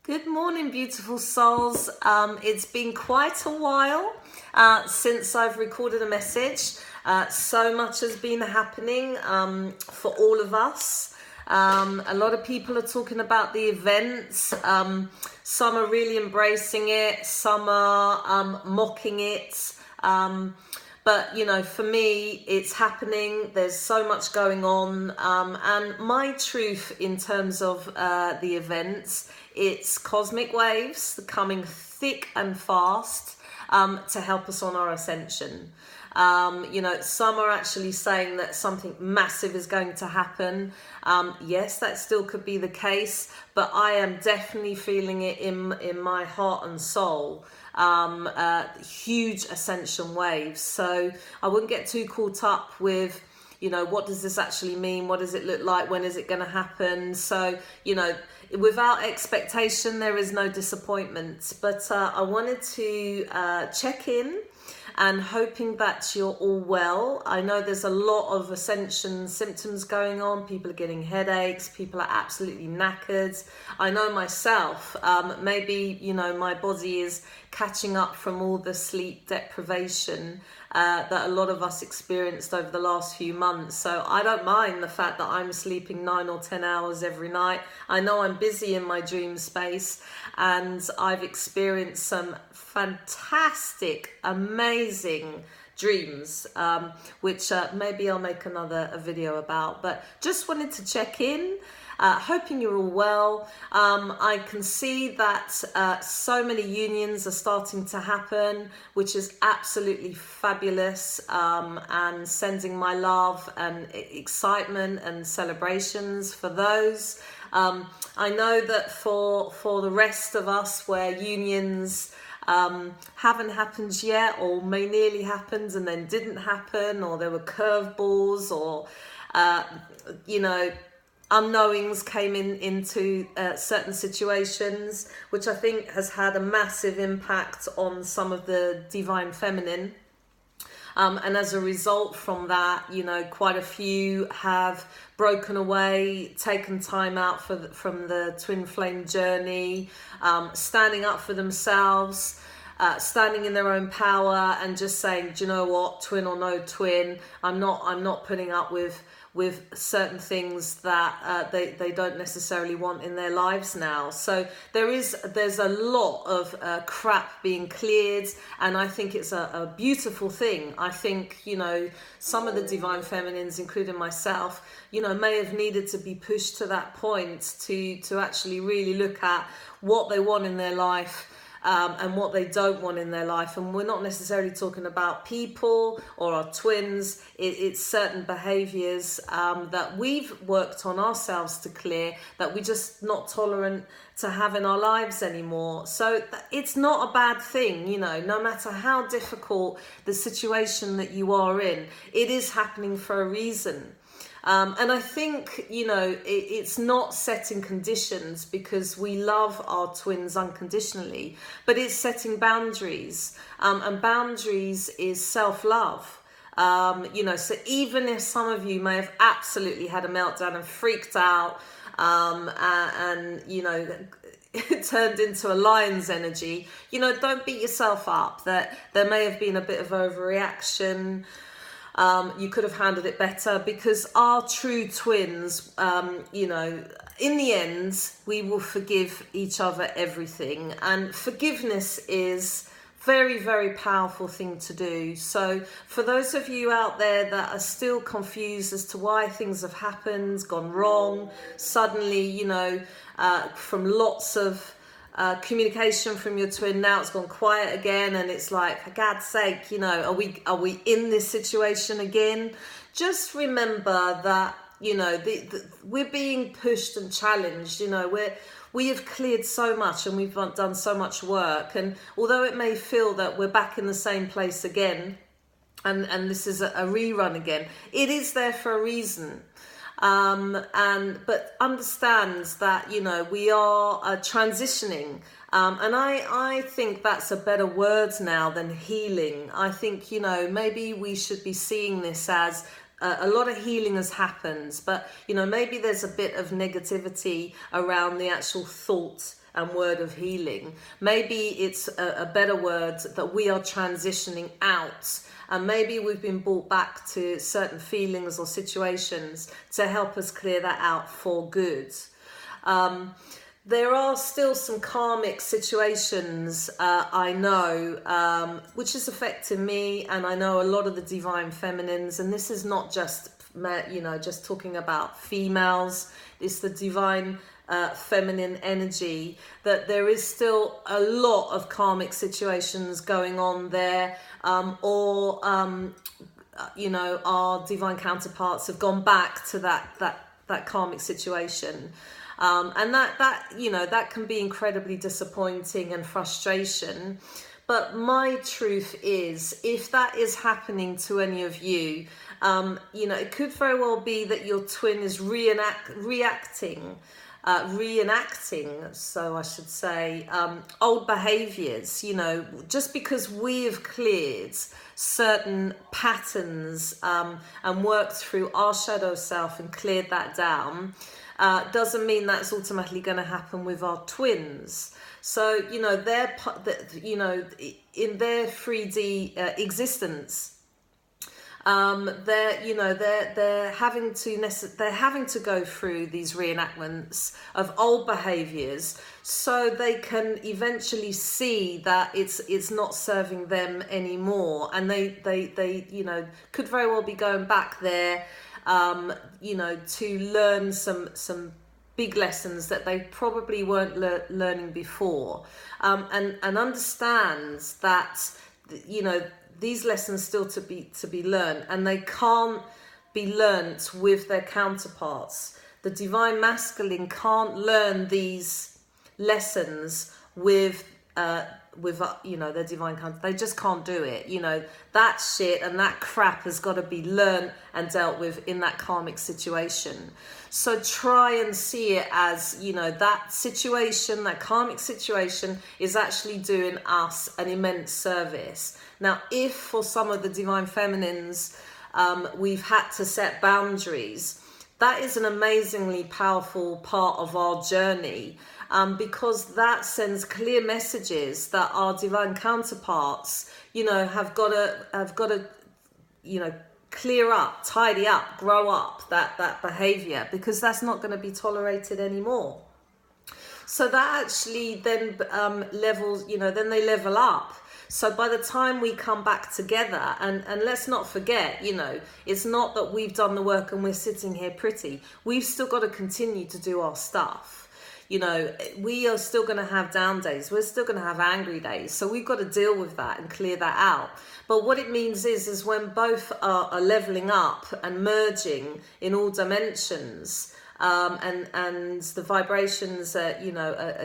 Good morning, beautiful souls. It's been quite a while since I've recorded a message. So much has been happening for all of us. A lot of people are talking about the events. Some are really embracing it. Some are mocking it. But, you know, for me, it's happening. There's so much going on. And my truth in terms of the events, it's cosmic waves coming thick and fast to help us on our ascension. You know, some are actually saying that something massive is going to happen. Yes, that still could be the case, but I am definitely feeling it in my heart and soul. Huge ascension waves. So I wouldn't get too caught up with, you know, what does this actually mean? What does it look like? When is it going to happen? So, you know, without expectation, there is no disappointment. But I wanted to check in and hoping that you're all well. I know there's a lot of ascension symptoms going on. People are getting headaches. People are absolutely knackered. I know myself, maybe, you know, my body is catching up from all the sleep deprivation that a lot of us experienced over the last few months. So I don't mind the fact that I'm sleeping 9 or 10 hours every night. I know I'm busy in my dream space, and I've experienced some fantastic, amazing dreams, which maybe I'll make another video about. But just wanted to check in. Hoping you're all well. I can see that so many unions are starting to happen, which is absolutely fabulous, and sending my love and excitement and celebrations for those. I know that for the rest of us where unions haven't happened yet, or may nearly happened and then didn't happen, or there were curveballs, or you know, unknowings came into certain situations, which I think has had a massive impact on some of the divine feminine. And as a result from that, you know, quite a few have broken away, taken time out from the twin flame journey, standing up for themselves, standing in their own power, and just saying, do you know what, twin or no twin, I'm not putting up with certain things that they don't necessarily want in their lives now. So there's a lot of crap being cleared, and I think it's a beautiful thing. I think, you know, some of the divine feminines, including myself, you know, may have needed to be pushed to that point to actually really look at what they want in their life, and what they don't want in their life. And we're not necessarily talking about people or our twins. It's certain behaviors that we've worked on ourselves to clear, that we're just not tolerant to have in our lives anymore. So it's not a bad thing, you know, no matter how difficult the situation that you are in, it is happening for a reason. And I think, you know, it's not setting conditions, because we love our twins unconditionally, but it's setting boundaries. And boundaries is self-love. You know, so even if some of you may have absolutely had a meltdown and freaked out, and you know, it turned into a lion's energy, you know, don't beat yourself up. That there may have been a bit of overreaction. You could have handled it better, because our true twins, you know, in the end, we will forgive each other everything. And forgiveness is very, very powerful thing to do. So for those of you out there that are still confused as to why things have happened, gone wrong, suddenly, you know, from lots of communication from your twin, now it's gone quiet again, and it's like, for God's sake, you know, are we in this situation again? Just remember that, you know, we're being pushed and challenged. You know, we have cleared so much, and we've done so much work, and although it may feel that we're back in the same place again, and this is a rerun again, it is there for a reason. But understands that, you know, we are transitioning, and I think that's a better word now than healing. I think, you know, maybe we should be seeing this as a lot of healing has happened, but, you know, maybe there's a bit of negativity around the actual thought and word of healing. Maybe it's a better word that we are transitioning out, and maybe we've been brought back to certain feelings or situations to help us clear that out for good. There are still some karmic situations I know which is affecting me, and I know a lot of the divine feminines, and this is not just just talking about females. It's the divine feminine energy, that there is still a lot of karmic situations going on there, or our divine counterparts have gone back to that karmic situation. And that can be incredibly disappointing and frustration. But my truth is, if that is happening to any of you, it could very well be that your twin is reenacting, so I should say, old behaviors. Just because we have cleared certain patterns and worked through our shadow self and cleared that down, doesn't mean that's automatically going to happen with our twins. So they're in their 3D existence, they're having to go through these reenactments of old behaviors, so they can eventually see that it's not serving them anymore, and they could very well be going back there to learn some big lessons that they probably weren't learning before, and understands that these lessons still to be learned, and they can't be learnt with their counterparts. The divine masculine can't learn these lessons with their divine counterpart. They just can't do it. That shit and that crap has got to be learned and dealt with in that karmic situation. So try and see it as, that situation, that karmic situation is actually doing us an immense service. Now, if for some of the divine feminines, we've had to set boundaries, that is an amazingly powerful part of our journey, because that sends clear messages that our divine counterparts, have got to, clear up, tidy up, grow up that behavior, because that's not going to be tolerated anymore. So that actually then levels, then they level up. So by the time we come back together, and let's not forget, it's not that we've done the work and we're sitting here pretty. We've still got to continue to do our stuff. We are still going to have down days. We're still going to have angry days. So we've got to deal with that and clear that out. But what it means is when both are leveling up and merging in all dimensions, and the vibrations are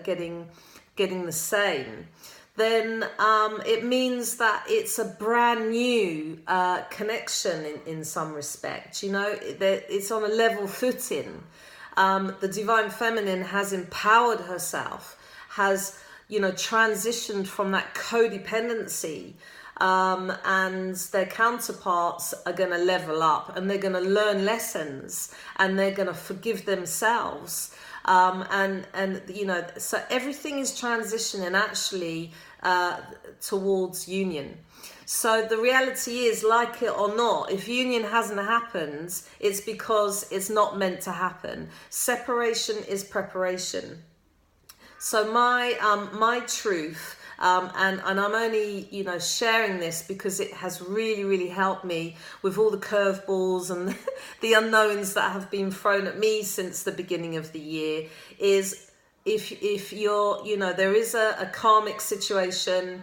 getting the same, then it means that it's a brand new connection in some respect. It's on a level footing. The divine feminine has empowered herself, has transitioned from that codependency, and their counterparts are going to level up, and they're going to learn lessons, and they're going to forgive themselves, so everything is transitioning actually towards union. So the reality is, like it or not, if union hasn't happened, it's because it's not meant to happen. Separation is preparation. So my truth, and I'm only sharing this because it has really, really helped me with all the curveballs and the unknowns that have been thrown at me since the beginning of the year, is if you're there is a karmic situation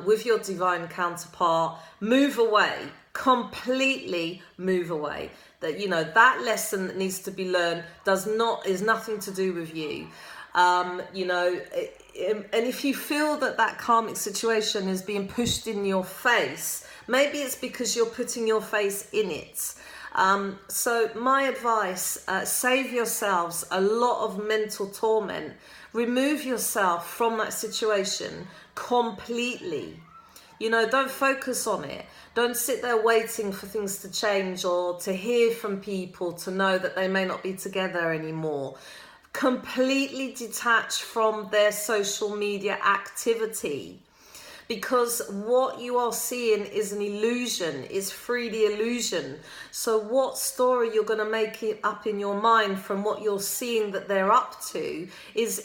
with your divine counterpart, move away, completely move away. That that lesson that needs to be learned is nothing to do with you. And if you feel that karmic situation is being pushed in your face, maybe it's because you're putting your face in it. So my advice, save yourselves a lot of mental torment. Remove yourself from that situation completely. Don't focus on it. Don't sit there waiting for things to change or to hear from people to know that they may not be together anymore. Completely detach from their social media activity. Because what you are seeing is an illusion, is 3D illusion. So what story you're going to make it up in your mind from what you're seeing that they're up to is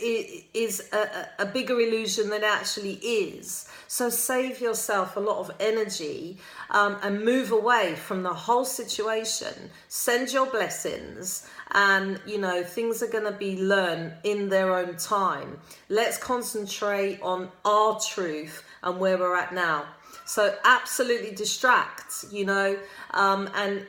a bigger illusion than it actually is. So save yourself a lot of energy and move away from the whole situation. Send your blessings, and things are going to be learned in their own time. Let's concentrate on our truth and where we're at now. So absolutely distract, and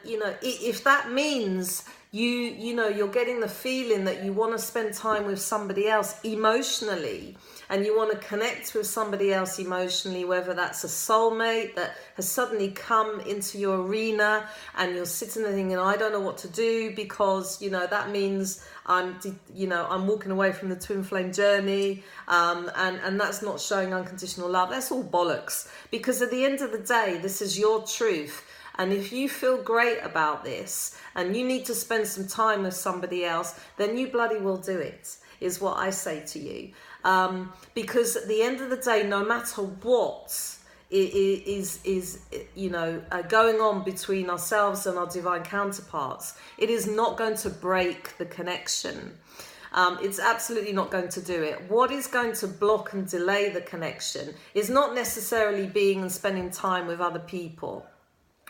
if that means you're getting the feeling that you want to spend time with somebody else emotionally, and you want to connect with somebody else emotionally, whether that's a soulmate that has suddenly come into your arena and you're sitting there thinking, I don't know what to do, because that means I'm walking away from the twin flame journey, and that's not showing unconditional love. That's all bollocks, because at the end of the day, this is your truth. And if you feel great about this and you need to spend some time with somebody else, then you bloody will do it, is what I say to you. Because at the end of the day, no matter what is going on between ourselves and our divine counterparts, it is not going to break the connection. It's absolutely not going to do it. What is going to block and delay the connection is not necessarily being and spending time with other people.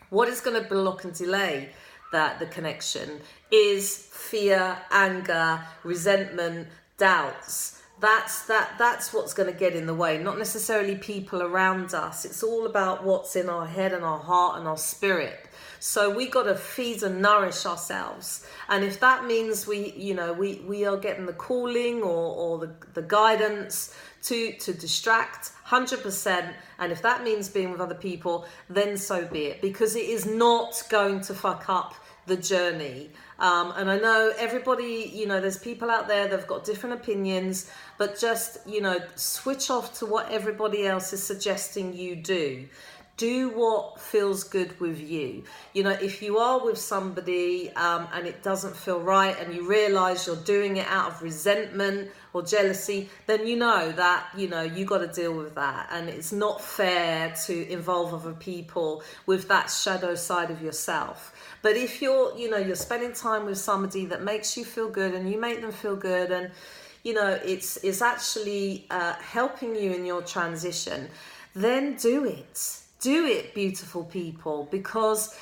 What is going to block and delay the connection is fear, anger, resentment, doubts. That's what's going to get in the way, not necessarily people around us. It's all about what's in our head and our heart and our spirit. So we got to feed and nourish ourselves. And if that means we are getting the calling or the guidance to distract, 100%, and if that means being with other people, then so be it, because it is not going to fuck up the journey. And I know everybody, there's people out there that have got different opinions, but just, switch off to what everybody else is suggesting you do. Do what feels good with you. If you are with somebody and it doesn't feel right, and you realize you're doing it out of resentment or jealousy, then you got to deal with that. And it's not fair to involve other people with that shadow side of yourself. But if you're spending time with somebody that makes you feel good and you make them feel good, and it's actually helping you in your transition, then do it. Do it, beautiful people, because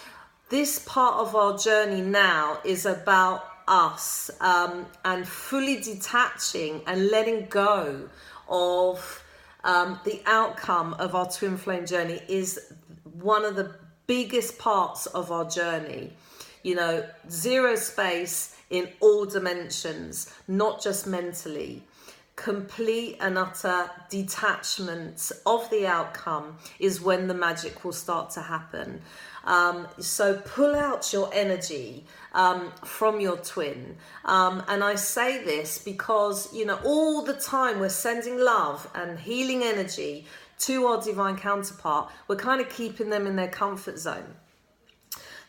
this part of our journey now is about us, and fully detaching and letting go of the outcome of our twin flame journey is one of the biggest parts of our journey. Zero space in all dimensions, not just mentally. Complete and utter detachment of the outcome is when the magic will start to happen. So pull out your energy from your twin. And I say this because, all the time we're sending love and healing energy to our divine counterpart. We're kind of keeping them in their comfort zone.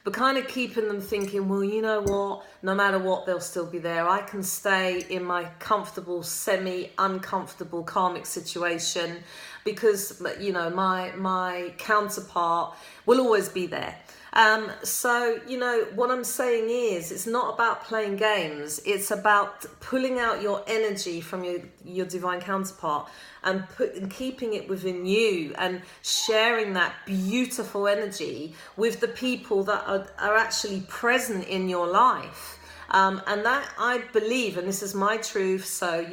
But kind of keeping them thinking, well, you know what, no matter what, they'll still be there. I can stay in my comfortable, semi-uncomfortable karmic situation because, my counterpart will always be there. So, what I'm saying is, it's not about playing games. It's about pulling out your energy from your divine counterpart and keeping it within you and sharing that beautiful energy with the people that are actually present in your life. And that, I believe, and this is my truth, so,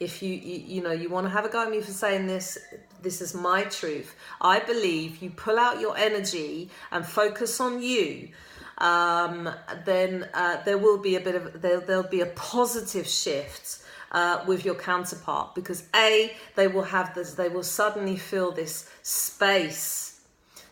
if you want to have a go at me for saying this is my truth. I believe you pull out your energy and focus on you, then there will be there'll be a positive shift with your counterpart, because they will suddenly feel this space.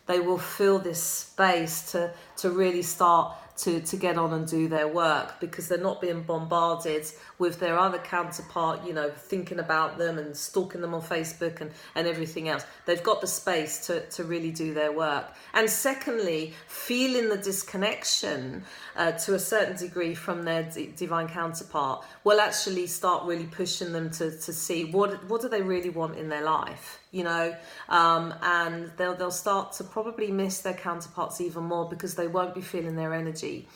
They will feel this space to really start to get on and do their work, because they're not being bombarded with their other counterpart, you know, thinking about them and stalking them on Facebook and everything else. They've got the space to really do their work. And secondly, feeling the disconnection to a certain degree from their divine counterpart will actually start really pushing them to see what do they really want in their life, you know, and they'll start to probably miss their counterparts even more, because they won't be feeling their energy.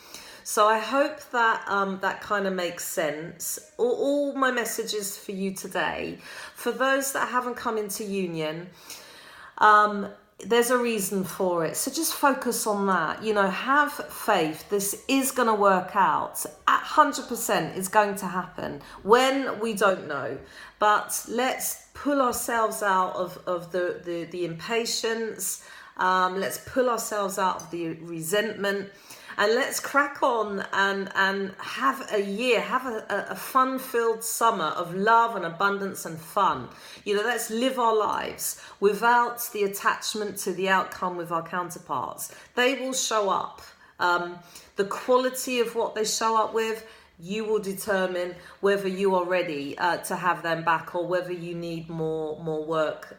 So I hope that that kind of makes sense. All my messages for you today, for those that haven't come into union, there's a reason for it. So just focus on that. You know, have faith. This is going to work out. 100% it's going to happen. When, we don't know. But let's pull ourselves out of the impatience. Let's pull ourselves out of the resentment. And let's crack on and have a year, have a fun-filled summer of love and abundance and fun. You know, let's live our lives without the attachment to the outcome with our counterparts. They will show up. The quality of what they show up with, you will determine whether you are ready to have them back, or whether you need more work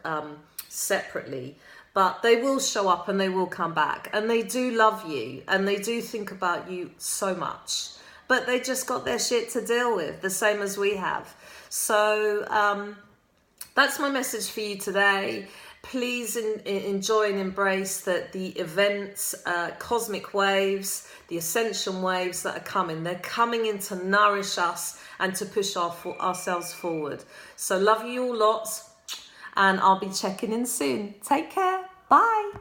separately. But they will show up and they will come back, and they do love you and they do think about you so much, but they just got their shit to deal with, the same as we have. So that's my message for you today. Please enjoy and embrace that the events, cosmic waves, the ascension waves that are coming, they're coming in to nourish us and to push ourselves forward. So love you all lots. And I'll be checking in soon. Take care. Bye.